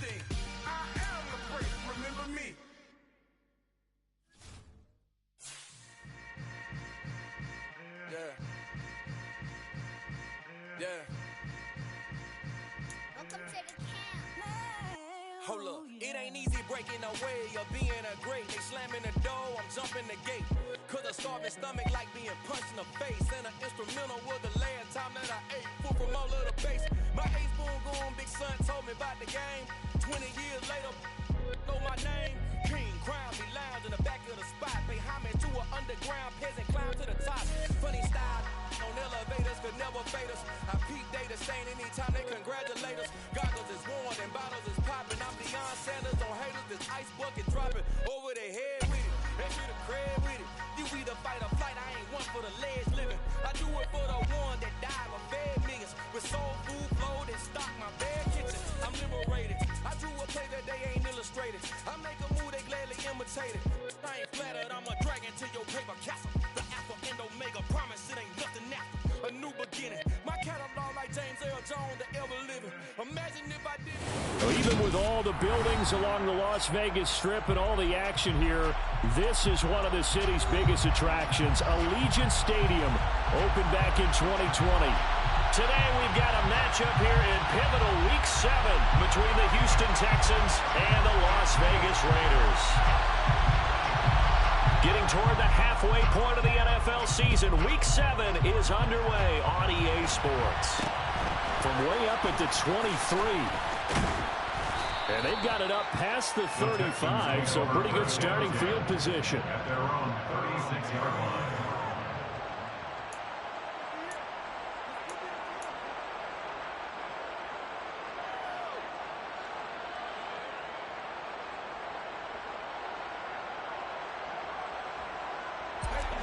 everything. I am the great, remember me. Yeah. Yeah. Welcome to the camp. Hold up, it ain't easy breaking away or being a great. They slamming the door, I'm jumping the gate. Cause a starving stomach like being punched in the face. And an instrumental was the last time that I ate food from all of the base. My A-spoon goon, big son told me about the game. 20 years later, know my name. King, crown, me lounge in the back of the spot. Pay homage to an underground peasant, climb to the top. Funny style on elevators could never fade us. I peep data saying anytime they congratulate us. Goggles is worn and bottles is popping. I'm Deion Sanders on haters, this ice bucket dropping over their head with it. They get a crab with it. You either fight or flight, I ain't one for the ledge living. I do it for the one that died or fed millions. With soul food flowed and stock my bad kitchen. I'm liberated. I drew a play that they ain't illustrated. I make a move, they gladly imitate it. I ain't flattered, I'm a dragon to your paper castle. The Alpha and Omega, promise it ain't nothing after. A new beginning. My catalog like James L. Jones, the ever living. Imagine if I did. Well, even with all the buildings along the Las Vegas Strip and all the action here, this is one of the city's biggest attractions. Allegiant Stadium opened back in 2020. Today we've got a matchup here in pivotal Week 7 between the Houston Texans and the Las Vegas Raiders. Getting toward the halfway point of the NFL season, Week 7 is underway on EA Sports. From way up at the 23. And they've got it up past the 35, so pretty good starting field position. At their own 36-yard line.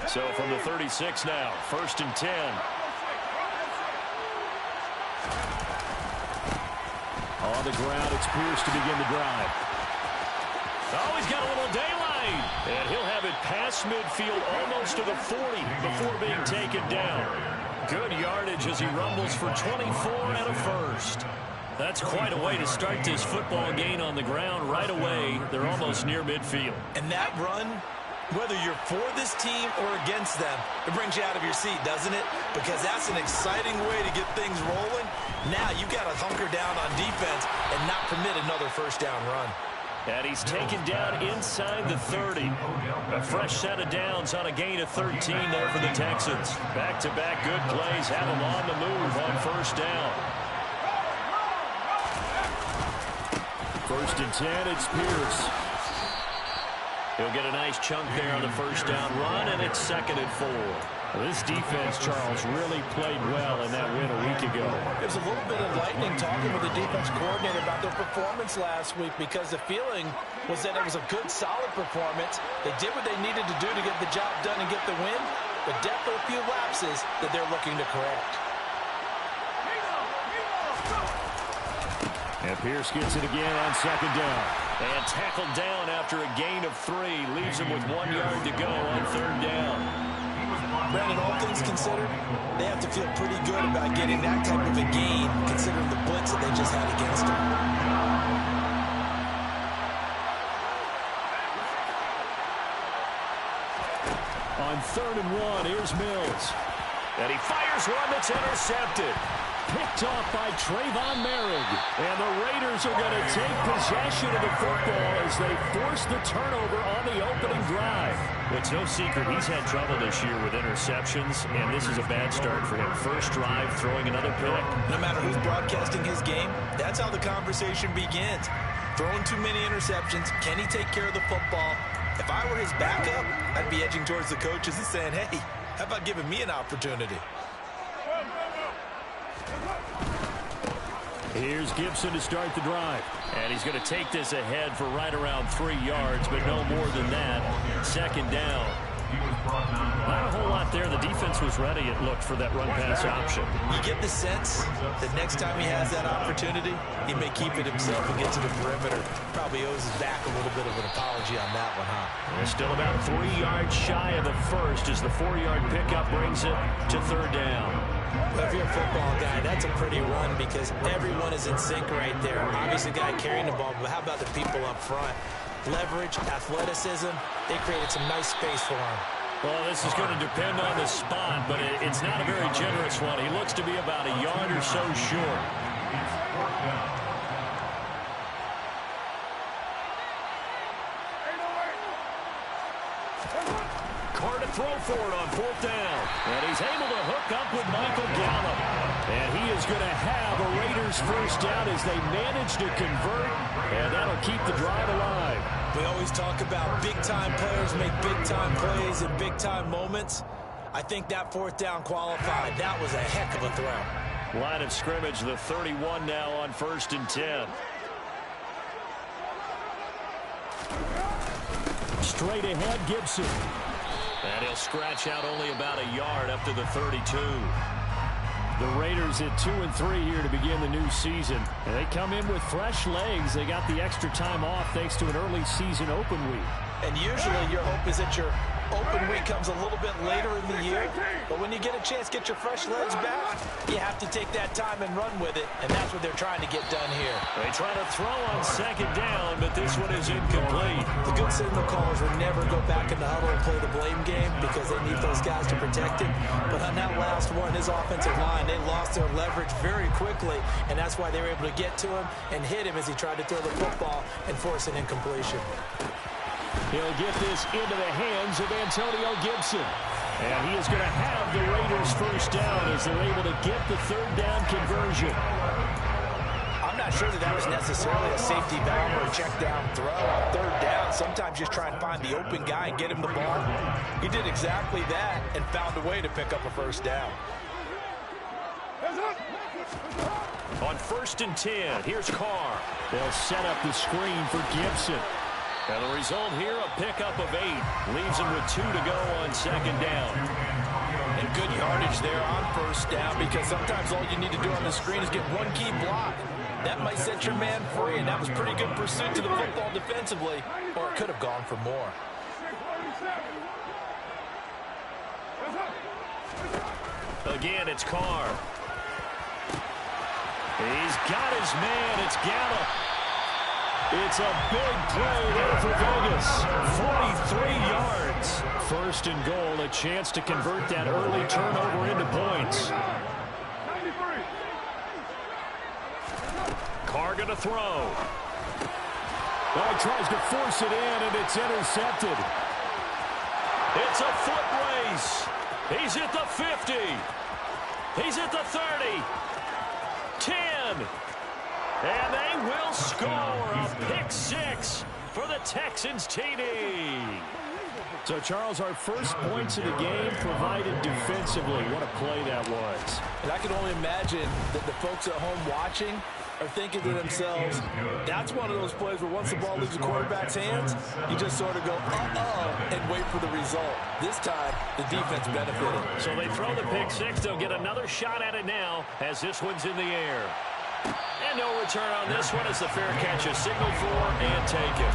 So from the 36 now, 1st and 10. On the ground, it's Pierce to begin the drive. Oh, he's got a little daylight. And he'll have it past midfield almost to the 40 before being taken down. Good yardage as he rumbles for 24 and a first. That's quite a way to start this football game on the ground right away. They're almost near midfield. And that run, whether you're for this team or against them, it brings you out of your seat, doesn't it? Because that's an exciting way to get things rolling. Now you've got to hunker down on defense and not permit another first down run. And he's taken down inside the 30. A fresh set of downs on a gain of 13 there for the Texans. Back-to-back good plays have them on the move on first down. 1st and 10, it's Pierce. He'll get a nice chunk there on the first down run, and it's 2nd and 4. This defense, Charles, really played well in that win a week ago. It was a little bit enlightening talking with the defense coordinator about their performance last week because the feeling was that it was a good, solid performance. They did what they needed to do to get the job done and get the win, but definitely a few lapses that they're looking to correct. And Pierce gets it again on 2nd down. And tackled down after a gain of 3. Leaves him with 1 yard to go on 3rd down. Brandon, all things considered, they have to feel pretty good about getting that type of a gain, considering the blitz that they just had against them. On 3rd and 1, here's Mills. And he fires one that's intercepted. Picked off by Trayvon Merrick. And the Raiders are going to take possession of the football as they force the turnover on the opening drive. It's no secret he's had trouble this year with interceptions, and this is a bad start for him. First drive, throwing another pick. No matter who's broadcasting his game, that's how the conversation begins. Throwing too many interceptions, can he take care of the football? If I were his backup, I'd be edging towards the coaches and saying, hey, how about giving me an opportunity? Here's Gibson to start the drive. And he's going to take this ahead for right around 3 yards, but no more than that. 2nd down. Not a whole lot there. The defense was ready, it looked, for that run-pass option. You get the sense that next time he has that opportunity, he may keep it himself and get to the perimeter. Probably owes his back a little bit of an apology on that one, huh? And still about 3 yards shy of the first as the 4-yard pickup brings it to 3rd down. Well, if you're a football guy, that's a pretty run because everyone is in sync right there. Obviously, the guy carrying the ball, but how about the people up front? Leverage, athleticism, they created some nice space for him. Well, this is going to depend on the spot, but it's not a very generous one. He looks to be about a yard or so short. Carr to throw for it on 4th down. And he's able to hook up with Michael Gallup. And he is going to have a Raiders first down as they manage to convert. And that'll keep the drive alive. We always talk about big-time players make big-time plays in big-time moments. I think that 4th down qualified. That was a heck of a throw. Line of scrimmage, the 31 now on 1st and 10. Straight ahead, Gibson. And he'll scratch out only about a yard up to the 32. The Raiders at 2-3 here to begin the new season. And they come in with fresh legs. They got the extra time off thanks to an early season open week. And usually your hope is that your open week comes a little bit later in the year. But when you get a chance to get your fresh legs back, you have to take that time and run with it. And that's what they're trying to get done here. They try to throw on 2nd down, but this one is incomplete. The good signal callers will never go back in the huddle and play the blame game because they need those guys to protect him. But on that last one, his offensive line, they lost their leverage very quickly. And that's why they were able to get to him and hit him as he tried to throw the football and force an incompletion. He'll get this into the hands of Antonio Gibson. And he is going to have the Raiders first down as they're able to get the 3rd down conversion. I'm not sure that was necessarily a safety valve or a check down throw. On 3rd down, sometimes just try and find the open guy and get him the ball. He did exactly that and found a way to pick up a 1st down. On 1st and 10, here's Carr. They'll set up the screen for Gibson. And the result here, a pickup of 8. Leaves him with 2 to go on 2nd down. And good yardage there on 1st down because sometimes all you need to do on the screen is get one key block. That might set your man free, and that was pretty good pursuit to the football defensively, or it could have gone for more. Again, it's Carr. He's got his man. It's Gallup. It's a big play there for Vegas. 43 yards. 1st and goal, a chance to convert that early turnover into points. Carr going to throw. Oh, he tries to force it in, and it's intercepted. It's a foot race. He's at the 50. He's at the 30. 10. And they will score a pick 6 for the Texans TD. So, Charles, our first points of the game provided defensively. What a play that was. And I can only imagine that the folks at home watching are thinking to themselves, that's one of those plays where once the ball leaves the quarterback's hands, you just sort of go, uh-oh, and wait for the result. This time, the defense benefited. So they throw the pick 6. They'll get another shot at it now as this one's in the air. And no return on this one as the fair catch is signaled for and taken.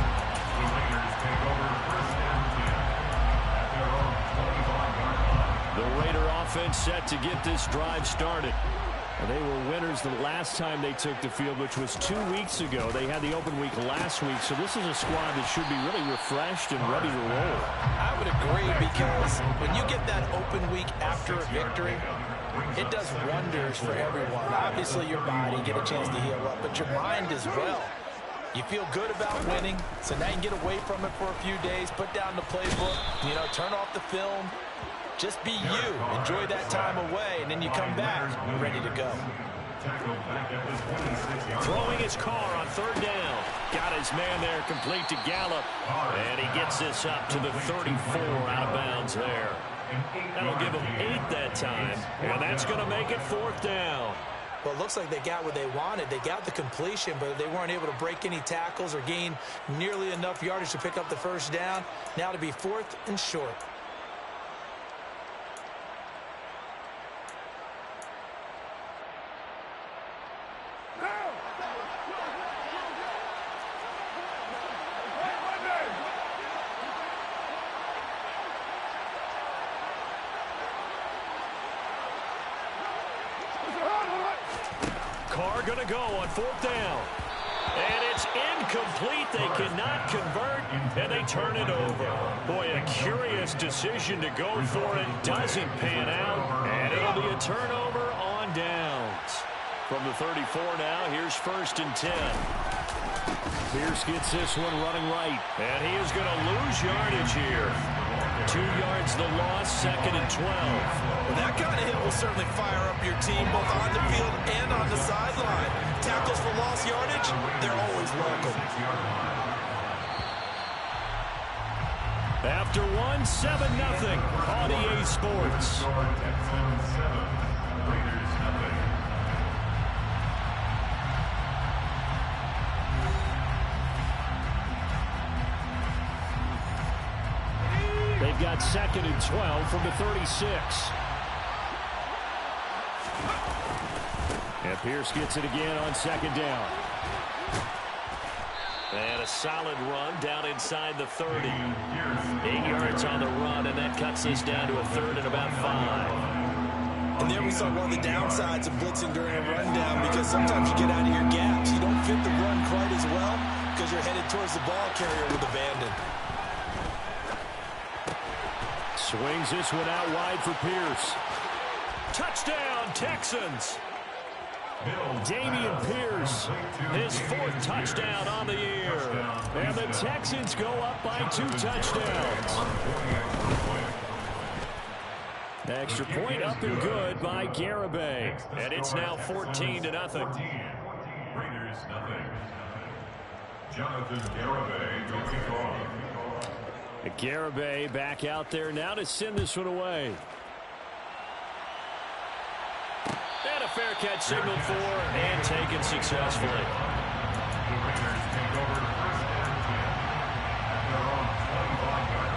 The Raider offense set to get this drive started. And they were winners the last time they took the field, which was 2 weeks ago. They had the open week last week, so this is a squad that should be really refreshed and ready to roll. I would agree because when you get that open week after a victory, it does wonders for everyone. Obviously, your body, get a chance to heal up, but your mind as well. You feel good about winning, so now you can get away from it for a few days, put down the playbook, turn off the film. Just be you. Enjoy that time away, and then you come back ready to go. Throwing his Carr on 3rd down. Got his man there complete to Gallup. And he gets this up to the 34 out of bounds there. That'll give him 8 that time. And that's going to make it 4th down. Well, it looks like they got what they wanted. They got the completion, but they weren't able to break any tackles or gain nearly enough yardage to pick up the 1st down. Now to be 4th and short. going to go on 4th down. And it's incomplete. They cannot convert, and they turn it over. Boy, a curious decision to go for it. Doesn't pan out, and it'll be a turnover on downs. From the 34 now, here's 1st and 10. Pierce gets this one running right, and he is going to lose yardage here. 2 yards the loss, 2nd and 12. Well, that kind of hit will certainly fire up your team both on the field and on the sideline. Tackles for lost yardage, they're always welcome. After 7-0 on EA Sports. Texans 7, Raiders nothing. They've got 2nd and 12 from the 36. And Pierce gets it again on 2nd down. And a solid run down inside the 30. 8 yards on the run, and that cuts us down to a 3rd and about 5. And there we saw one of the downsides of blitzing during a rundown, because sometimes you get out of your gaps. You don't fit the run quite as well because you're headed towards the ball carrier with abandon. Swings this one out wide for Pierce. Touchdown, Texans. Dameon Pierce, his 4th touchdown on the year. And the Texans go up by 2 touchdowns. Extra point up and good by Garibay. And it's now 14-0. Raiders nothing. Jonathan Garibay goes to off. Garibay back out there now to send this one away. And a fair catch signaled for and taken successfully. The Raiders take over 1st and 10 at their own 25-yard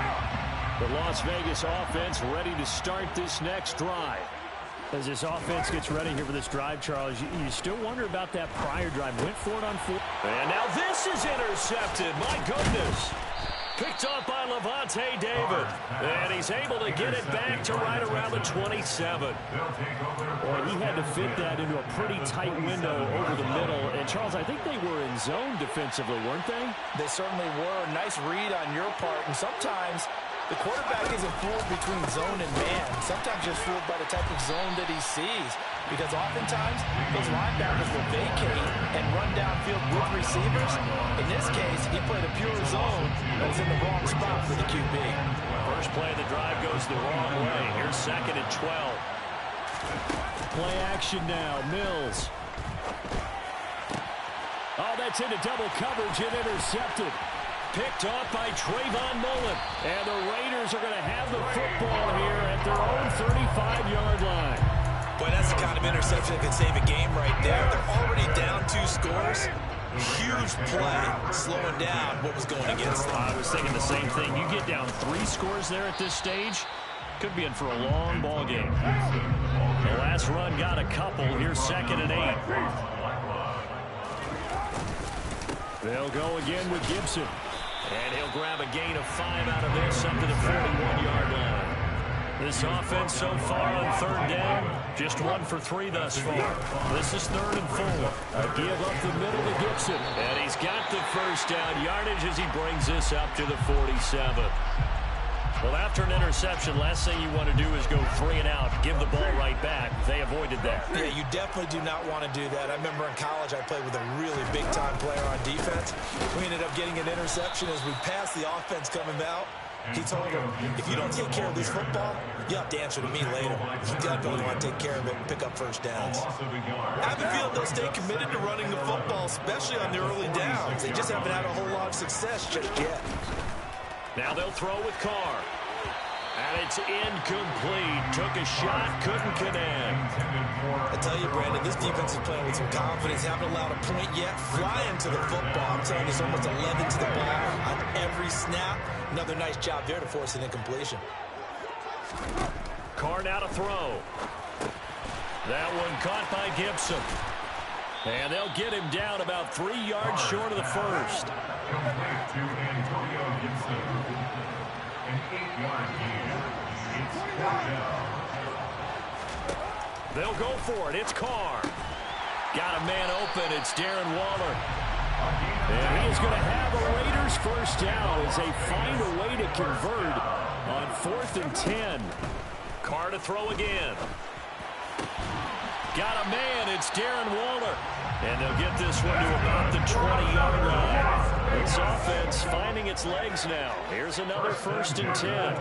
line. The Las Vegas offense ready to start this next drive. As this offense gets ready here for this drive, Charles, you still wonder about that prior drive. Went for it on 4. And now this is intercepted. My goodness. Picked off by Levante David. And he's able to get it back to right around the 27. Boy, he had to fit that into a pretty tight window over the middle. And, Charles, I think they were in zone defensively, weren't they? They certainly were. Nice read on your part. And sometimes the quarterback isn't fooled between zone and man. Sometimes just fooled by the type of zone that he sees. Because oftentimes, those linebackers will vacate and run downfield with receivers. In this case, he played a pure zone that was in the wrong spot for the QB. First play of the drive goes the wrong way. Here's 2nd and 12. Play action now. Mills. Oh, that's into double coverage and intercepted. Picked off by Trayvon Mullen. And the Raiders are going to have the football here at their own 35-yard line. Boy, that's the kind of interception that could save a game right there. They're already down 2 scores. Huge play, slowing down what was going against them. I was thinking the same thing. You get down 3 scores there at this stage, could be in for a long ball game. The last run got a couple. Here's 2nd and 8. They'll go again with Gibson. And he'll grab a gain of 5 out of this up to the 41-yard line. This offense so far on 3rd down, just 1 for 3 thus far. This is 3rd and 4. A give up the middle to Gibson. And he's got the first down yardage as he brings this up to the 47. Well, after an interception, last thing you want to do is go 3 and out, give the ball right back. They avoided that. Yeah, you definitely do not want to do that. I remember in college I played with a really big-time player on defense. We ended up getting an interception as we passed the offense coming out. He told him, if you don't take care of this football, you have to answer to me later. You definitely want to take care of it and pick up first downs. I have a feeling they'll stay committed to running the football, especially on the early downs. They just haven't had a whole lot of success just yet. Now they'll throw with Carr. And it's incomplete. Took a shot, couldn't connect. I tell you, Brandon, this defense is playing with some confidence. Haven't allowed a point yet. Flying to the football. I'm telling you, it's almost 11 to the ball on every snap. Another nice job there to force an incompletion. Carr now to throw. That one caught by Gibson. And they'll get him down about 3 yards short of the first. Complete to Antonio Gibson. An 8-yard gain. It's 4th down. They'll go for it. It's Carr. Got a man open. It's Darren Waller. And he is going to have a Raiders first down as they find a way to convert on 4th and 10. Carr to throw again. Got a man. It's Darren Waller. And they'll get this one to about the 20-yard line. This offense finding its legs now. Here's another 1st and 10.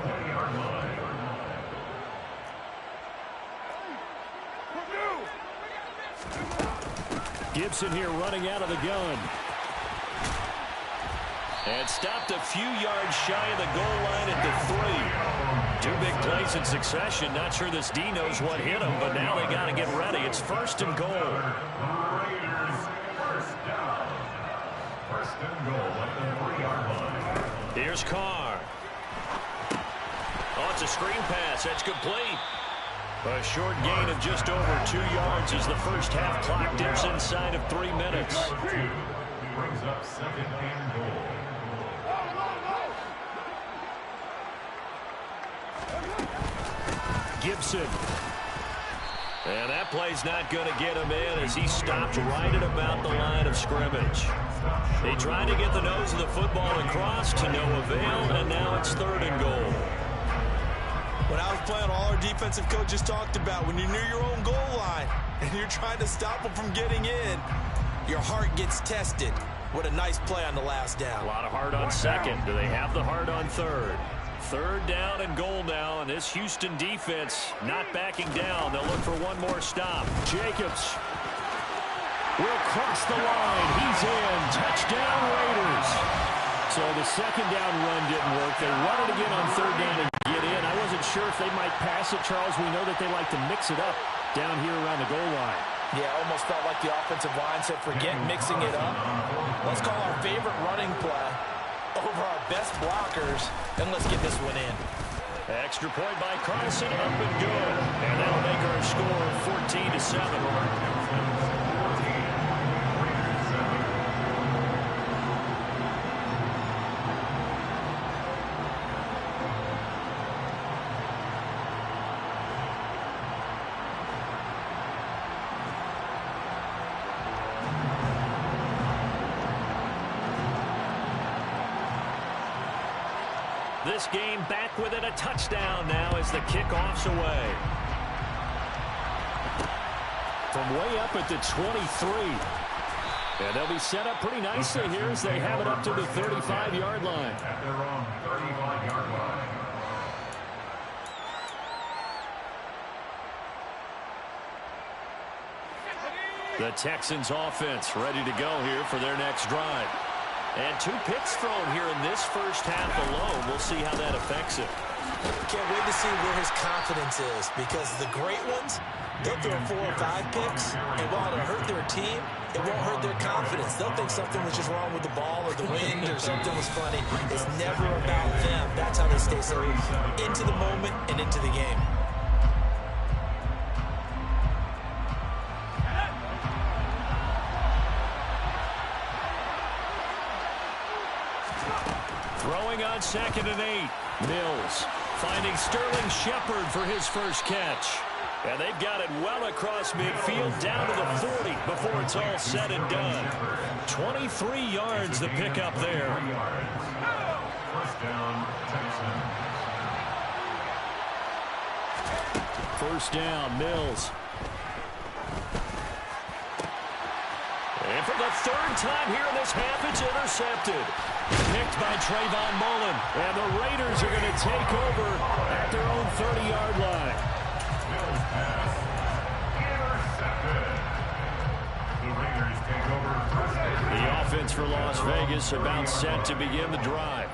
Gibson here running out of the gun. And stopped a few yards shy of the goal line at the 3. 2 big plays in succession. Not sure this D knows what hit him, but now they got to get ready. It's 1st and goal. Raiders first down. 1st and goal at the 3-yard line. Here's Carr. Oh, it's a screen pass. That's complete. A short gain of just over 2 yards as the first half clock dips inside of 3 minutes. Brings up 2nd and goal. Gibson. And that play's not going to get him in as he stopped right at about the line of scrimmage. They tried to get the nose of the football across to no avail, and now it's 3rd and goal. When I was playing, all our defensive coaches talked about when you're near your own goal line and you're trying to stop them from getting in, your heart gets tested. What a nice play on the last down. A lot of heart on 2nd. Do they have the heart on 3rd? 3rd down and goal now, and this Houston defense not backing down. They'll look for one more stop. Jacobs will cross the line. He's in. Touchdown, Raiders. So the 2nd down run didn't work. They run it again on 3rd down and get in. I wasn't sure if they might pass it, Charles. We know that they like to mix it up down here around the goal line. Yeah, almost felt like the offensive line said, forget mixing it up. Let's call our favorite running play over our best blockers, and let's get this one in. Extra point by Carlson, up and good. And that'll make our score 14-7. This game back within a touchdown now as the kickoff's away. From way up at the 23. And they'll be set up pretty nicely here as they have it up to the 35-yard line. At their own 35-yard line. The Texans offense ready to go here for their next drive. And 2 picks thrown here in this first half alone. We'll see how that affects him. Can't wait to see where his confidence is, because the great ones, they'll throw 4 or 5 picks, and while it'll hurt their team, it won't hurt their confidence. They'll think something was just wrong with the ball or the wind or something was funny. It's never about them. That's how they stay so into the moment and into the game. Throwing on 2nd and 8. Mills finding Sterling Shepard for his first catch. And they've got it well across midfield down to the 40 before it's all said and done. 23 yards the pickup there. First down, Texans. First down, Mills. And for the 3rd time here in this half, it's intercepted. Picked by Trayvon Mullen. And the Raiders are going to take over at their own 30-yard line. Mills pass. Intercepted. The Raiders take over first down. The offense for Las Vegas about set to begin the drive.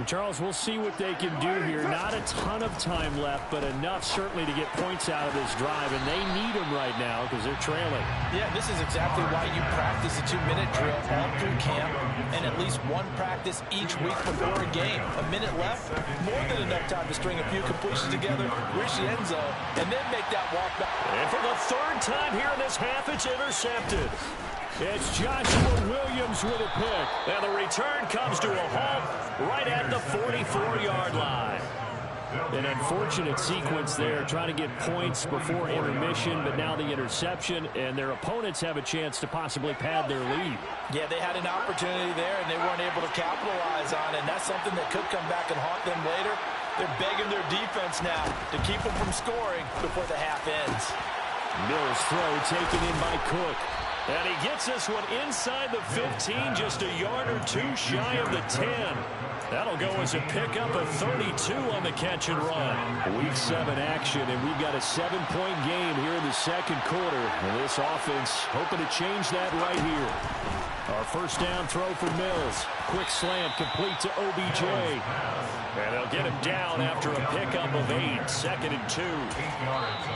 Charles, we'll see what they can do here. Not a ton of time left, but enough certainly to get points out of this drive, and they need them right now because they're trailing. Yeah, this is exactly why you practice a 2-minute drill all through camp and at least one practice each week before a game. A minute left, more than enough time to string a few completions together, reach the end zone, and then make that walk back. And for the 3rd time here in this half, it's intercepted. It's Joshua Williams with a pick. And the return comes to a halt right at the 44-yard line. An unfortunate sequence there, trying to get points before intermission, but now the interception, and their opponents have a chance to possibly pad their lead. Yeah, they had an opportunity there, and they weren't able to capitalize on it, and that's something that could come back and haunt them later. They're begging their defense now to keep them from scoring before the half ends. Mills' throw taken in by Cook. And he gets this one inside the 15, just a yard or two shy of the 10. That'll go as a pickup of 32 on the catch and run. Week 7 action, and we've got a 7-point game here in the second quarter. And this offense hoping to change that right here. Our first down throw for Mills. Quick slant complete to OBJ. And they'll get him down after a pickup of 8, 2nd and 2.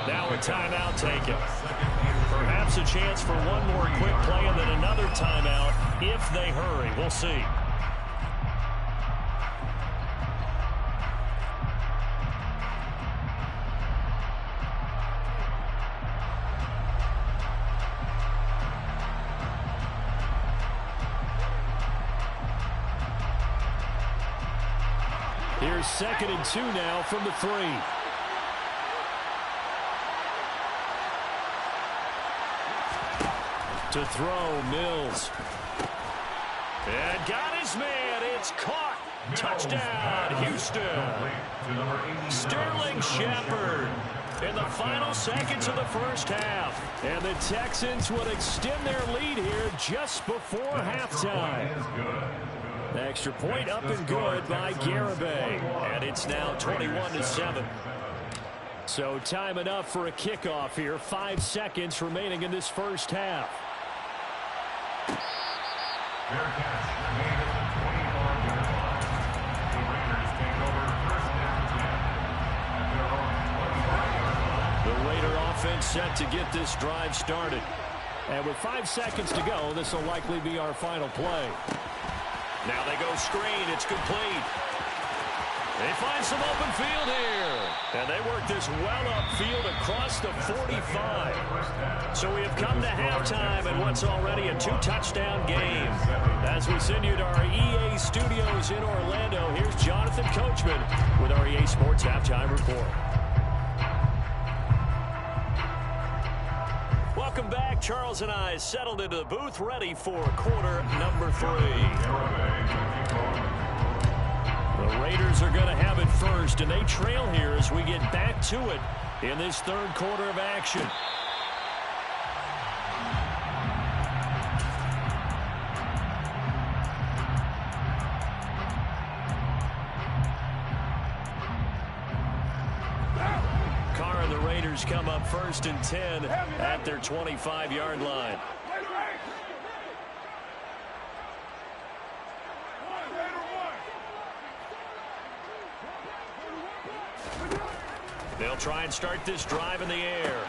Now a timeout taken. Perhaps a chance for one more quick play and then another timeout if they hurry. We'll see. Here's 2nd and 2 now from the 3. To throw, Mills. And got his man. It's caught. Touchdown, Houston. Sterling Shepard in the final seconds of the first half. And the Texans would extend their lead here just before halftime. Extra point up and good by Garibay. And it's now 21-7. So time enough for a kickoff here. 5 seconds remaining in this first half. Fair catch made at the 25-yard line. The Raiders take over first down 10 at their own 25-yard line. The Raider offense set to get this drive started. And with 5 seconds to go, this will likely be our final play. Now they go screen. It's complete. They find some open field here. And they work this well upfield across the 45. So we have come to halftime in what's already a 2-touchdown game. As we send you to our EA studios in Orlando, here's Jonathan Coachman with our EA Sports Halftime Report. Welcome back. Charles and I settled into the booth, ready for quarter number 3. The Raiders are going to have it first, and they trail here as we get back to it in this third quarter of action. Carr and the Raiders come up 1st and 10 at their 25-yard line. They'll try and start this drive in the air.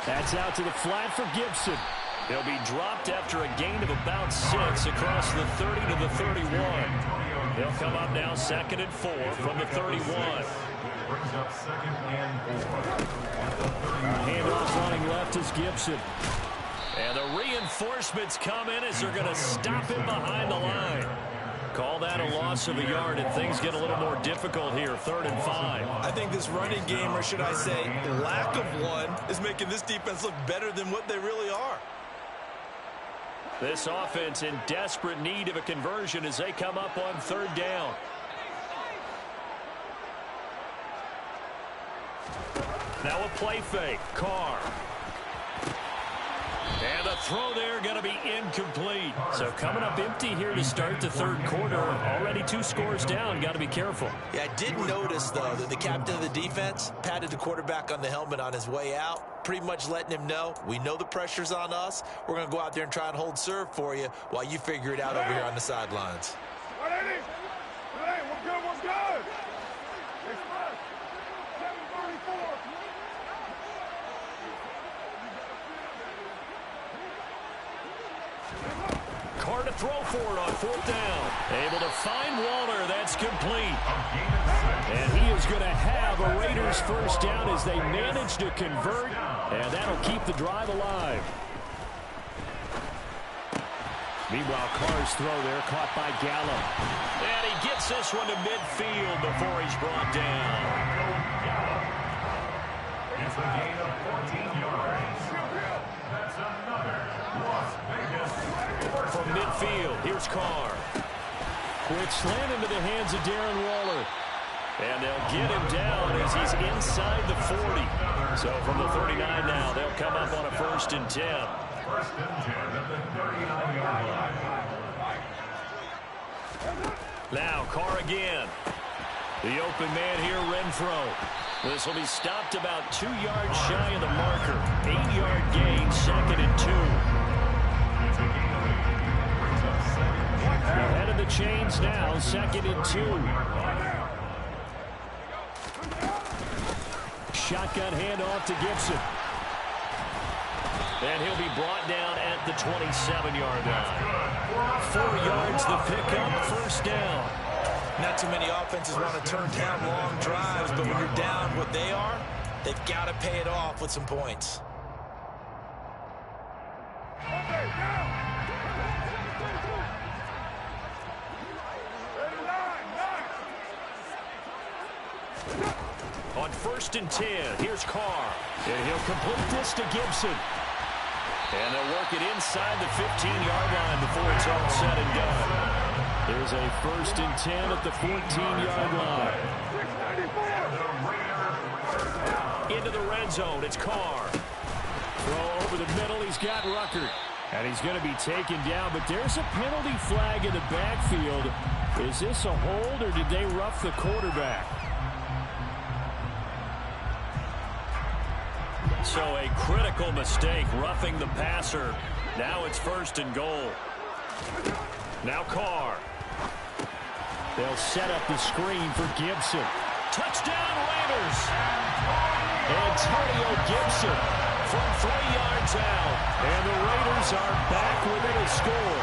That's out to the flat for Gibson. He'll be dropped after a gain of about 6 across the 30 to the 31. They'll come up now 2nd and 4 from the 31. Brings up 2nd and 4. Handoff running left is Gibson. And the reinforcements come in as they're going to stop him behind the line. Call that a loss of a yard, and things get a little more difficult here, 3rd and 5. I think this running game, or should I say lack of one, is making this defense look better than what they really are. This offense in desperate need of a conversion as they come up on 3rd down. Now a play fake. Carr. And the throw there going to be incomplete. So coming up empty here to start the third quarter. Already 2 scores down. Got to be careful. Yeah, I did notice, though, that the captain of the defense patted the quarterback on the helmet on his way out, pretty much letting him know, we know the pressure's on us. We're going to go out there and try and hold serve for you while you figure it out over here on the sidelines. Hey, we're good, we're good. Express. 734. Carr to throw for it on 4th down. Able to find Waller. That's complete. And he is going to have a Raiders first down as they manage to convert. And that'll keep the drive alive. Meanwhile, Carr's throw there caught by Gallup. And he gets this one to midfield before he's brought down. It's a gain of 14 yards. That's another Las Vegas. From midfield, here's Carr. Quick slant into the hands of Darren Waller. And they'll get him down as he's inside the 40. So from the 39 now, they'll come up on a 1st and 10. 1st and 10 at the 39-yard line. Now Carr again. The open man here, Renfro. This will be stopped about 2 yards shy of the marker. 8-yard gain, 2nd and 2. Ahead of the chains now, 2nd and 2. Shotgun handoff to Gibson. And he'll be brought down at the 27-yard line. 4 yards the pickup, 1st down. Not too many offenses want to turn down long drives, but when you're down what they are, they've got to pay it off with some points. On 1st and 10, here's Carr. And he'll complete this to Gibson. And they'll work it inside the 15-yard line before it's all said and done. There's a 1st and 10 at the 14-yard line. Into the red zone, it's Carr. Throw over the middle, he's got Ruckert. And he's going to be taken down, but there's a penalty flag in the backfield. Is this a hold, or did they rough the quarterback? So a critical mistake, roughing the passer. Now it's 1st and goal. Now Carr. They'll set up the screen for Gibson. Touchdown Raiders! Antonio Gibson from 3 yards out. And the Raiders are back within a score.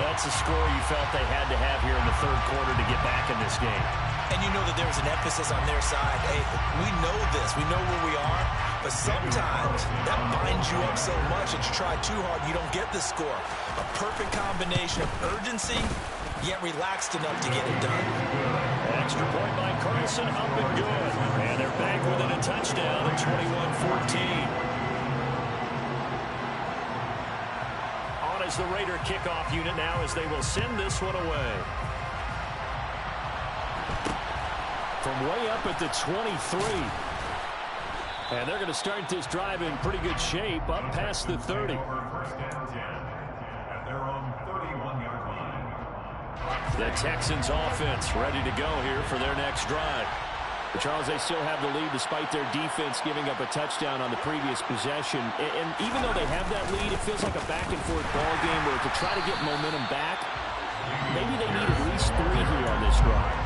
That's a score you felt they had to have here in the 3rd quarter to get back in this game. And you know that there's an emphasis on their side. Hey, we know this. We know where we are. But sometimes that binds you up so much that you try too hard and you don't get the score. A perfect combination of urgency, yet relaxed enough to get it done. Extra point by Carlson, up and good. And they're back within a touchdown at 21-14. On is the Raider kickoff unit now as they will send this one away. From way up at the 23. And they're going to start this drive in pretty good shape, up past the 30. 1st and 10 at their own 31-yard line. The Texans offense ready to go here for their next drive. But Charles, they still have the lead despite their defense giving up a touchdown on the previous possession. And even though they have that lead, it feels like a back-and-forth ball game where to try to get momentum back, maybe they need at least 3 here on this drive.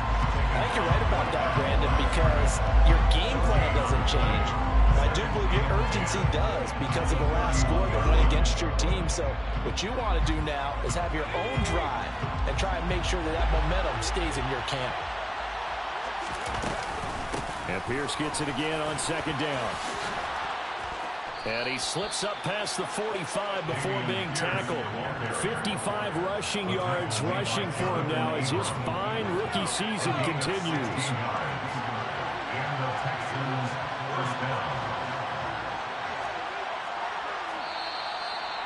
I think you're right about that, Brandon, because your game plan doesn't change. I do believe your urgency does because of the last score that went against your team. So what you want to do now is have your own drive and try and make sure that that momentum stays in your camp. And Pierce gets it again on 2nd down. And he slips up past the 45 before being tackled. 55 rushing yards rushing for him now as his fine rookie season continues.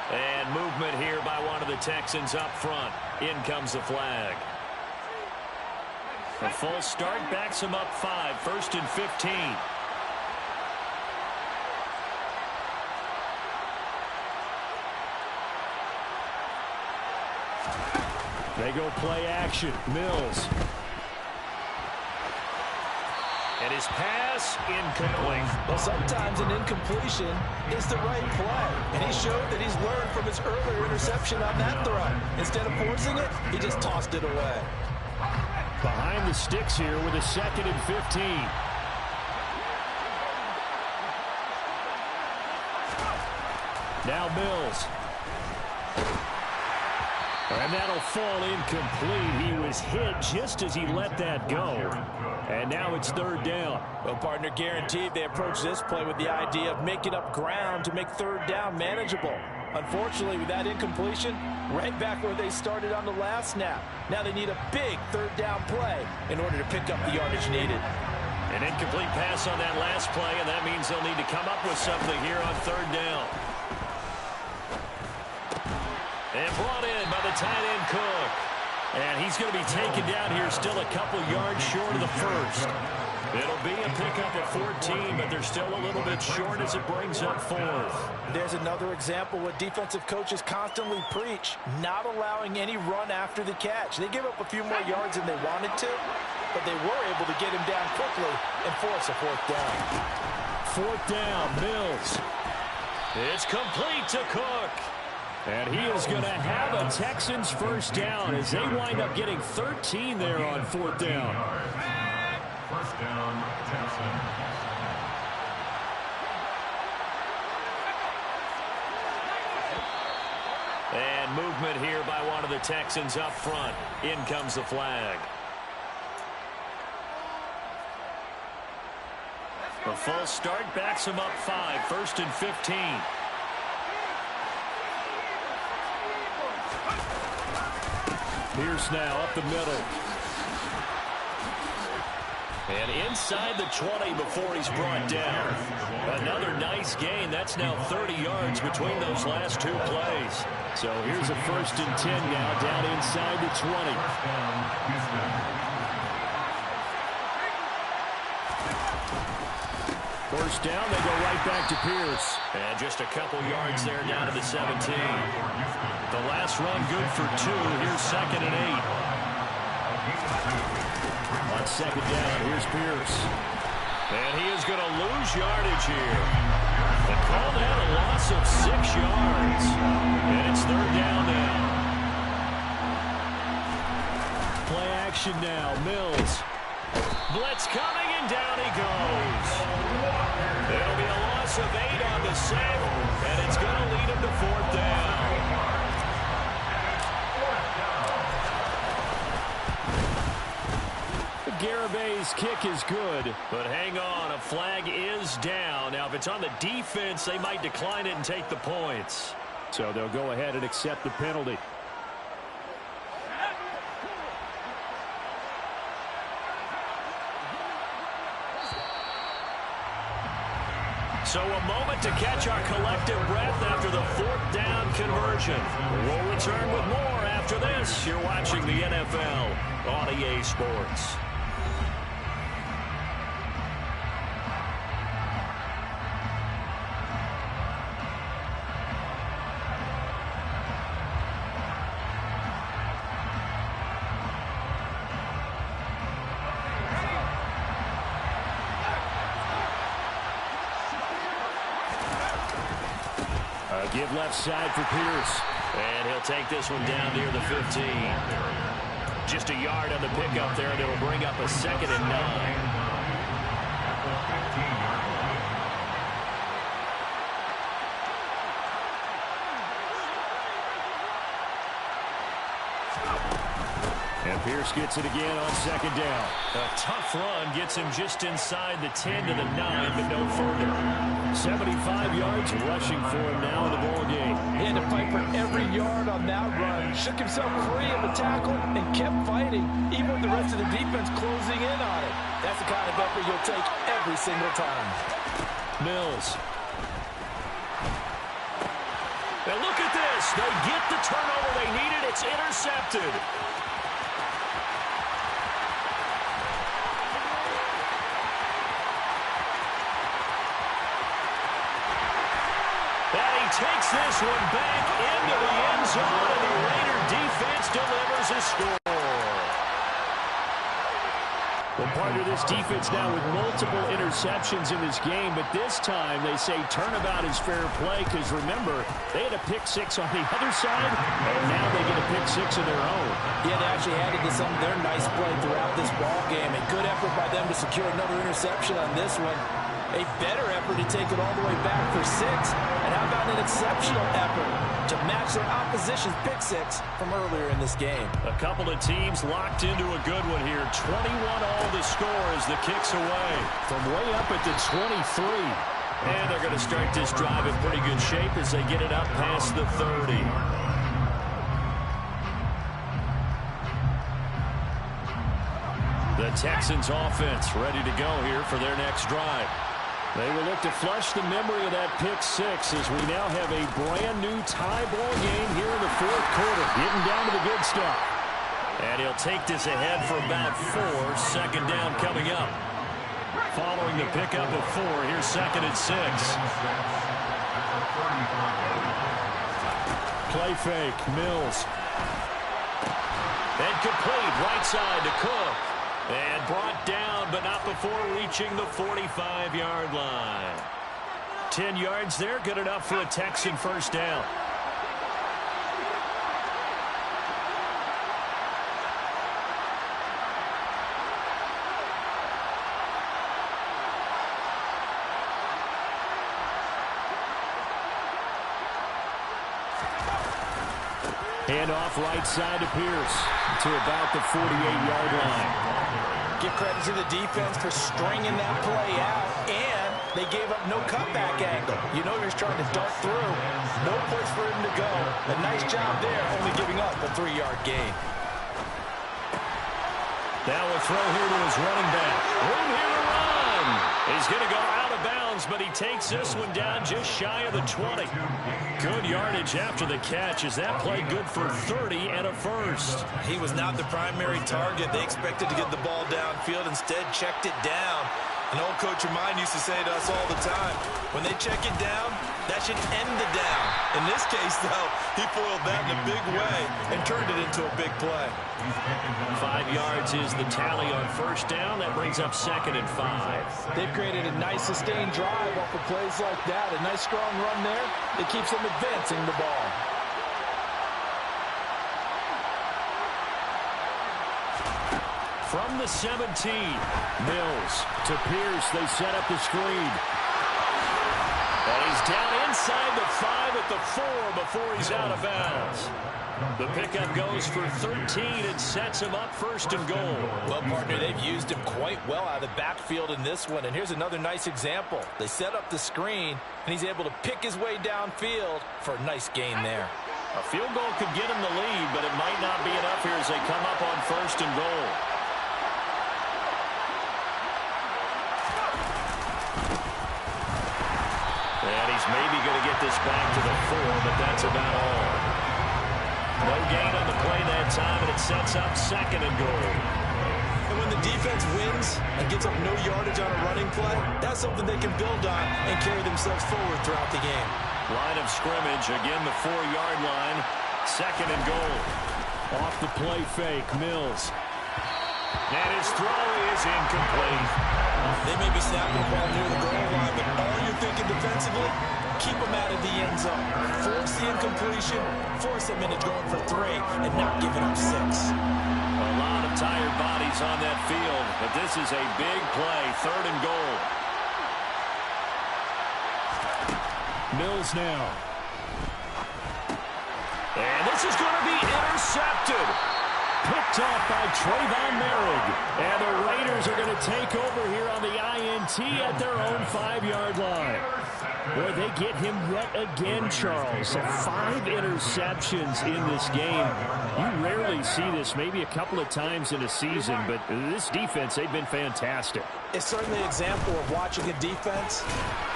And movement here by one of the Texans up front. In comes the flag. A false start backs him up 5, 1st and 15. They go play action. Mills. And his pass incomplete. Well, sometimes an incompletion is the right play. And he showed that he's learned from his earlier interception on that throw. Instead of forcing it, he just tossed it away. Behind the sticks here with a 2nd and 15. Now Mills. And that'll fall incomplete. He was hit just as he let that go. And now it's 3rd down. Well, partner, guaranteed they approach this play with the idea of making up ground to make 3rd down manageable. Unfortunately, with that incompletion, right back where they started on the last snap. Now they need a big third down play in order to pick up the yardage needed. An incomplete pass on that last play, and that means they'll need to come up with something here on third down. And brought in by the tight end Cook. And he's going to be taken down here, still a couple yards short of the first. It'll be a pickup of 14, but they're still a little bit short as it brings up fourth. There's another example what defensive coaches constantly preach, not allowing any run after the catch. They give up a few more yards than they wanted to, but they were able to get him down quickly and force a fourth down. Fourth down, Mills. It's complete to Cook. And he is going to have a Texans first down as they wind up getting 13 there on fourth down. First down, Texans. And movement here by one of the Texans up front. In comes the flag. A false start backs him up 5, 1st and 15. Pierce now up the middle. And inside the 20 before he's brought down. Another nice gain. That's now 30 yards between those last two plays. So here's a 1st and 10 now down inside the 20. First down, they go right back to Pierce. And just a couple yards there down to the 17. The last run good for 2. Here's 2nd and 8. On 2nd down, here's Pierce. And he is going to lose yardage here. They call that a loss of 6 yards. And it's 3rd down now. Play action now, Mills. Blitz coming, and down he goes. It'll be a loss of 8 on the save, and it's going to lead him to 4th down. Garabay's kick is good, but hang on, a flag is down. Now, if it's on the defense, they might decline it and take the points. So they'll go ahead and accept the penalty. So a moment to catch our collective breath after the 4th down conversion. We'll return with more after this. You're watching the NFL on EA Sports. Give left side for Pierce. And he'll take this one down near the 15. Just a yard on the pickup there, and it'll bring up a 2nd and 9. And Pierce gets it again on 2nd down. A tough run gets him just inside the 10 to the 9, but no further. 75 yards rushing for him now in the ball game. He had to fight for every yard on that run. Shook himself free of the tackle and kept fighting, even with the rest of the defense closing in on it. That's the kind of effort you'll take every single time. Mills. And look at this. They get the turnover they needed. It's intercepted. Takes this one back into the end zone, and the Raider defense delivers a score. Well, partner, this defense now with multiple interceptions in this game, but this time they say turnabout is fair play because, remember, they had a pick 6 on the other side, and now they get a pick 6 of their own. Yeah, they actually added to some of their nice play throughout this ball game, and good effort by them to secure another interception on this one. A better effort to take it all the way back for 6. And how about an exceptional effort to match their opposition's pick 6 from earlier in this game? A couple of teams locked into a good one here. 21 all the score as the kick's away. From way up at the 23. And they're going to start this drive in pretty good shape as they get it up past the 30. The Texans offense ready to go here for their next drive. They will look to flush the memory of that pick six as we now have a brand new tie ball game here in the fourth quarter. Getting down to the good stuff. And he'll take this ahead for about 4. Second down coming up. Following the pickup of 4, here's second and 6. Play fake, Mills. And complete, right side to Cook. And brought down, but not before reaching the 45-yard line. 10 yards there, good enough for a Texan first down. Handoff right side to Pierce to about the 48-yard line. Give credit to the defense for stringing that play out, and they gave up no cutback angle. You know he's trying to dart through. No place for him to go. A nice job there, only giving up a 3-yard gain. Now a throw here to his running back. Room here to run. He's going to go out of bounds, but he takes this one down just shy of the 20. Good yardage after the catch. Is that play good for 30 and a first? He was not the primary target. They expected to get the ball downfield. Instead, checked it down. An old coach of mine used to say to us all the time, when they check it down, that should end the down. In this case, though, he foiled that in a big way and turned it into a big play. 5 yards is the tally on first down. That brings up second and 5. They've created a nice sustained drive off of plays like that. A nice strong run there. It keeps them advancing the ball. From the 17, Mills to Pierce. They set up the screen. And he's down inside the 5 at the 4 before he's out of bounds. The pickup goes for 13 and sets him up first and goal. Well, partner, they've used him quite well out of the backfield in this one. And here's another nice example. They set up the screen, and he's able to pick his way downfield for a nice gain there. A field goal could get him the lead, but it might not be enough here as they come up on first and goal. And he's maybe going to get this back to the 4, but that's about all. No gain on the play that time, and it sets up second and goal. And when the defense wins and gets up no yardage on a running play, that's something they can build on and carry themselves forward throughout the game. Line of scrimmage, again the 4-yard line, second and goal. Off the play fake, Mills. And his throw is incomplete. They may be snapping the ball near the goal line, but all you're thinking defensively, keep them out of the end zone. Force the incompletion, force them into going for 3 and not giving up 6. A lot of tired bodies on that field, but this is a big play, third and goal. Mills now. And this is going to be intercepted. Picked off by Trayvon Merrick. And the Raiders are going to take over here on the INT at their own 5-yard line. Boy, they get him yet again, Charles. 5 interceptions in this game. You rarely see this, maybe a couple of times in a season, but this defense, they've been fantastic. It's certainly an example of watching a defense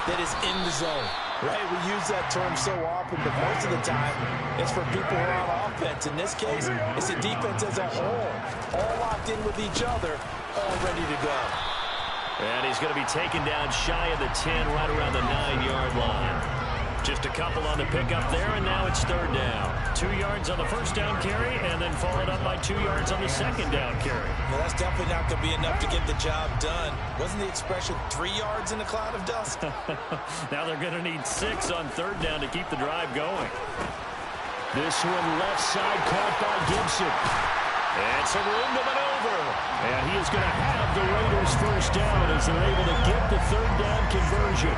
that is in the zone. Right, we use that term so often, but most of the time, it's for people who are on offense. In this case, it's a defense as a whole, all locked in with each other, all ready to go. And he's going to be taken down shy of the 10, right around the 9-yard line. Just a couple on the pickup there, and now it's third down. 2 yards on the first down carry, and then followed up by 2 yards on the second down carry. Well, that's definitely not going to be enough to get the job done. Wasn't the expression 3 yards in a cloud of dust? Now they're going to need 6 on third down to keep the drive going. This one left side caught by Gibson. And some room to maneuver. And he is going to have the Raiders first down as they're able to get the third down conversion.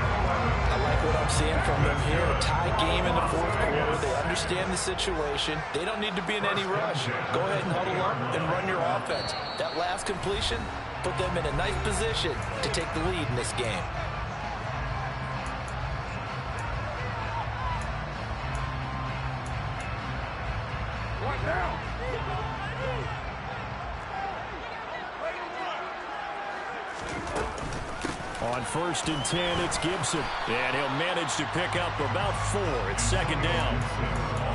I like what I'm seeing from them here. A tie game in the fourth quarter. They understand the situation. They don't need to be in any rush. Go ahead and huddle up and run your offense. That last completion put them in a nice position to take the lead in this game. Down. On 1st and 10, it's Gibson. And he'll manage to pick up about 4. It's 2nd down.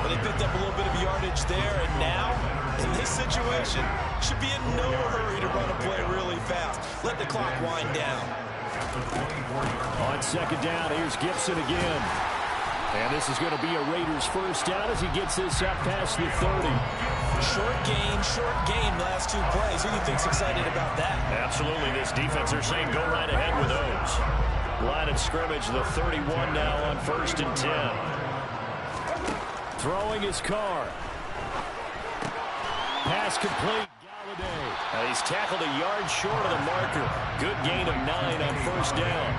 Well, they picked up a little bit of yardage there, and now, in this situation, should be in no hurry to run a play really fast. Let the clock wind down. On 2nd down, here's Gibson again. And this is going to be a Raiders first down as he gets this up past the 30. Short gain, last 2 plays. Who do you think's excited about that? Absolutely. This defense, they're saying go right ahead with those. Line of scrimmage, the 31 now on 1st and 10. Throwing his car. Pass complete. Galladay. He's tackled a yard short of the marker. Good gain of 9 on 1st down.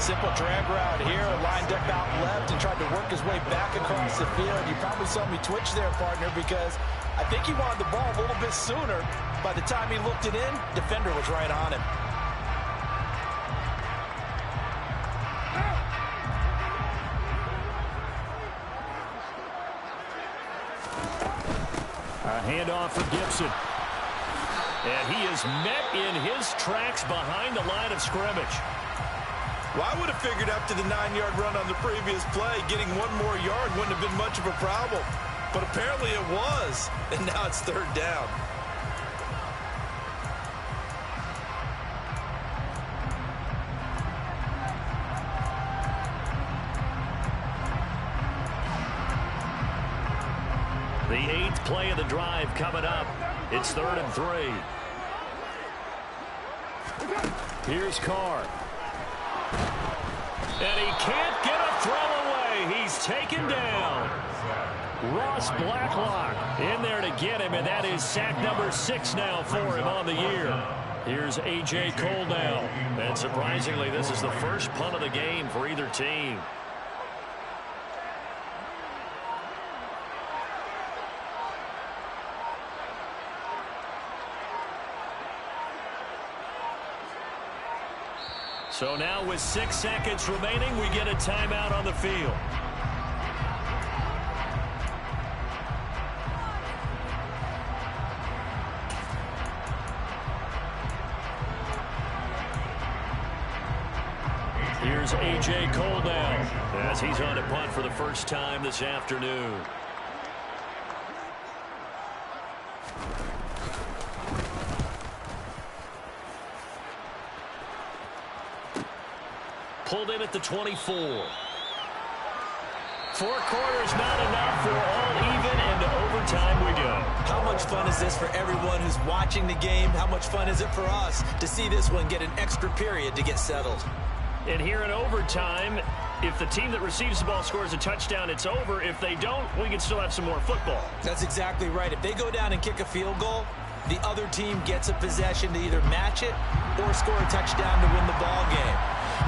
Simple drag route here, lined up out left and tried to work his way back across the field. You probably saw me twitch there, partner, because I think he wanted the ball a little bit sooner. By the time he looked it in, defender was right on him. A handoff for Gibson. And he is met in his tracks behind the line of scrimmage. Well, I would have figured after the 9-yard run on the previous play, getting 1 more yard wouldn't have been much of a problem. But apparently it was, and now it's 3rd down. The 8th play of the drive coming up. It's 3rd and 3. Here's Carr. And he can't get a throw away. He's taken down. Ross Blacklock in there to get him, and that is sack number 6 now for him on the year. Here's A.J. Cole now. And surprisingly, this is the first punt of the game for either team. So now with 6 seconds remaining, we get a timeout on the field. Here's A.J. Cole now as he's on to punt for the first time this afternoon. Pulled in at the 24. 4 quarters not enough for all even, and to overtime we go. How much fun is this for everyone who's watching the game? How much fun is it for us to see this one get an extra period to get settled? And here in overtime, if the team that receives the ball scores a touchdown, it's over. If they don't, we can still have some more football. That's exactly right. If they go down and kick a field goal, the other team gets a possession to either match it or score a touchdown to win the ball game.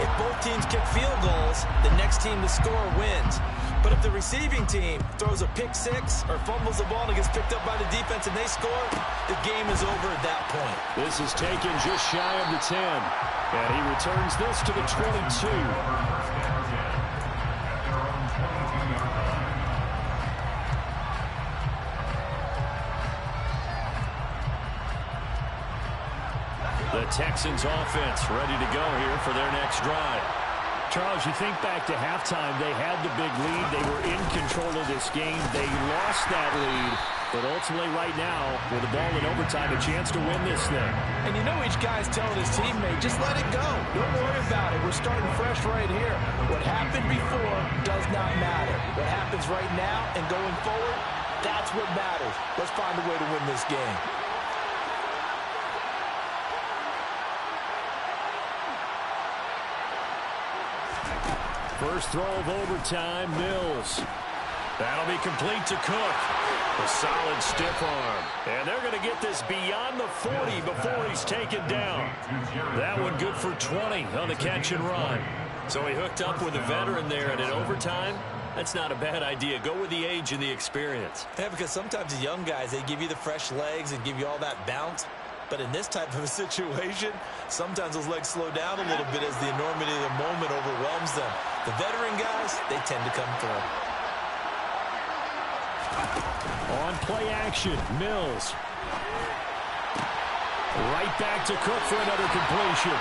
If both teams kick field goals, the next team to score wins. But if the receiving team throws a pick 6 or fumbles the ball and gets picked up by the defense and they score, the game is over at that point. This is taken just shy of the 10. And he returns this to the 22. The Texans offense ready to go here for their next drive. Charles, you think back to halftime, they had the big lead. They were in control of this game. They lost that lead. But ultimately right now, with the ball in overtime, a chance to win this thing. And you know each guy's telling his teammate, just let it go. Don't worry about it. We're starting fresh right here. What happened before does not matter. What happens right now and going forward, that's what matters. Let's find a way to win this game. First throw of overtime, Mills. That'll be complete to Cook. A solid stiff arm. And they're going to get this beyond the 40 before he's taken down. That one good for 20 on the catch and run. So he hooked up with a veteran there, and in overtime, that's not a bad idea. Go with the age and the experience. Yeah, because sometimes the young guys, they give you the fresh legs and give you all that bounce. But in this type of a situation, sometimes those legs slow down a little bit as the enormity of the moment overwhelms them. The veteran guys, they tend to come through. On play action, Mills. Right back to Cook for another completion.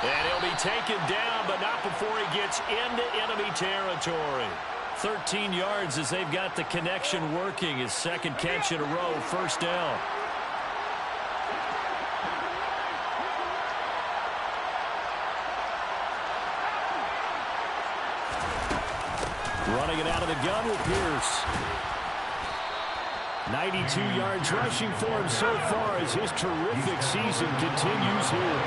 And he'll be taken down, but not before he gets into enemy territory. 13 yards as they've got the connection working. His second catch in a row, first down. Running it out of the gun with Pierce. 92 yards rushing for him so far as his terrific season continues here.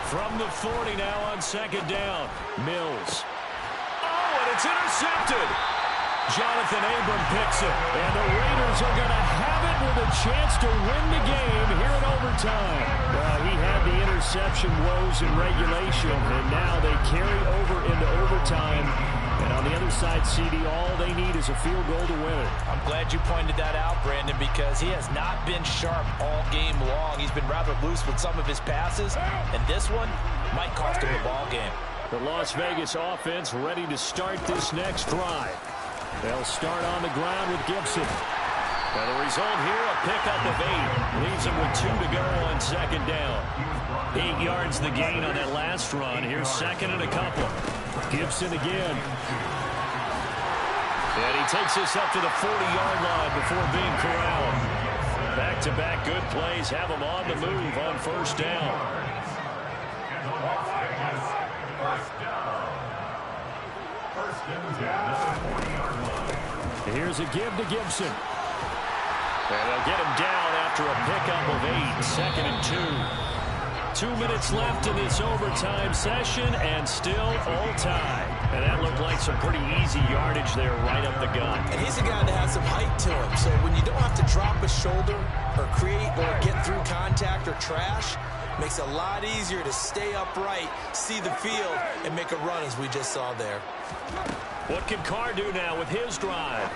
From the 40 now on second down. Mills. Oh, and it's intercepted. Jonathan Abram picks it. And the Raiders are going to have it with a chance to win the game here in overtime. Well, he had the interception woes in regulation, and now they carry over into overtime. And on the other side, CD, all they need is a field goal to win it. I'm glad you pointed that out, Brandon, because he has not been sharp all game long. He's been rather loose with some of his passes, and this one might cost him the ball game. The Las Vegas offense ready to start this next drive. They'll start on the ground with Gibson. And the result here, a pickup of 8. Leaves him with 2 to go on second down. 8 yards the gain on that last run. Here's second and a couple. Gibson again. And he takes this up to the 40-yard line before being corralled. Back-to-back good plays have him on the move on first down. Here's a give to Gibson. And they'll get him down after a pickup of 8. Second and 2. 2 minutes left in this overtime session, and still all tied. And that looked like some pretty easy yardage there right up the gut. And he's a guy that has some height to him, so when you don't have to drop a shoulder or create or get through contact or trash, makes it a lot easier to stay upright, see the field, and make a run as we just saw there. What can Carr do now with his drive?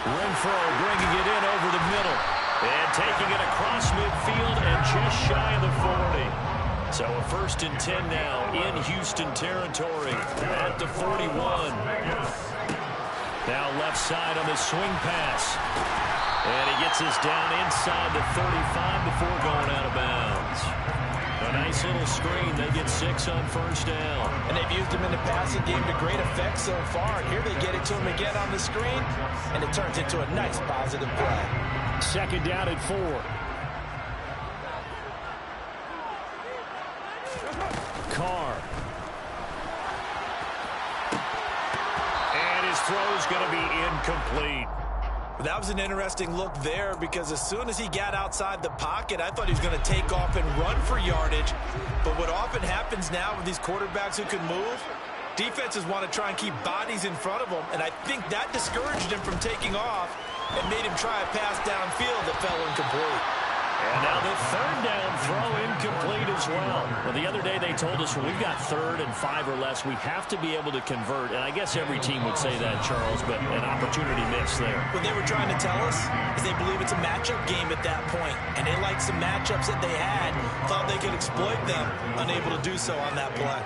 Renfro bringing it in over the middle. And taking it across midfield and just shy of the 40. So a first and 10 now in Houston territory at the 41. Now left side on the swing pass. And he gets this down inside the 35 before going out of bounds. A nice little screen. They get 6 on first down. And they've used him in the passing game to great effect so far. Here they get it to him again on the screen, and it turns into a nice positive play. Second down at 4. Carr. And his throw's going to be incomplete. That was an interesting look there because as soon as he got outside the pocket, I thought he was going to take off and run for yardage. But what often happens now with these quarterbacks who can move, defenses want to try and keep bodies in front of them, and I think that discouraged him from taking off and made him try a pass downfield that fell incomplete. And now the third down throw incomplete as well. Well, the other day they told us when we've got 3rd and 5 or less, we have to be able to convert. And I guess every team would say that, Charles, but an opportunity missed there. What they were trying to tell us is they believe it's a matchup game at that point. And they liked some matchups that they had, thought they could exploit them, unable to do so on that play.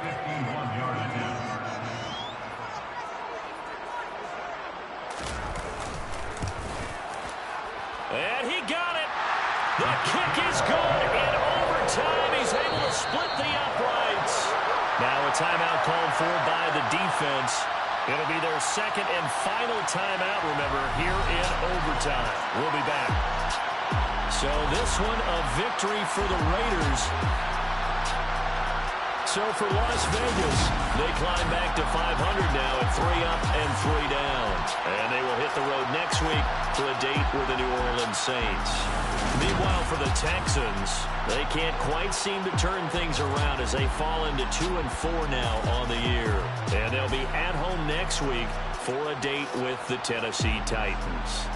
And he got it. The kick is good. In overtime, he's able to split the uprights. Now a timeout called for by the defense. It'll be their second and final timeout, remember, here in overtime. We'll be back. So this one, a victory for the Raiders. So for Las Vegas, they climb back to 500 now at 3 up and 3 down. And they will hit the road next week for a date with the New Orleans Saints. Meanwhile, for the Texans, they can't quite seem to turn things around as they fall into 2 and 4 now on the year. And they'll be at home next week for a date with the Tennessee Titans.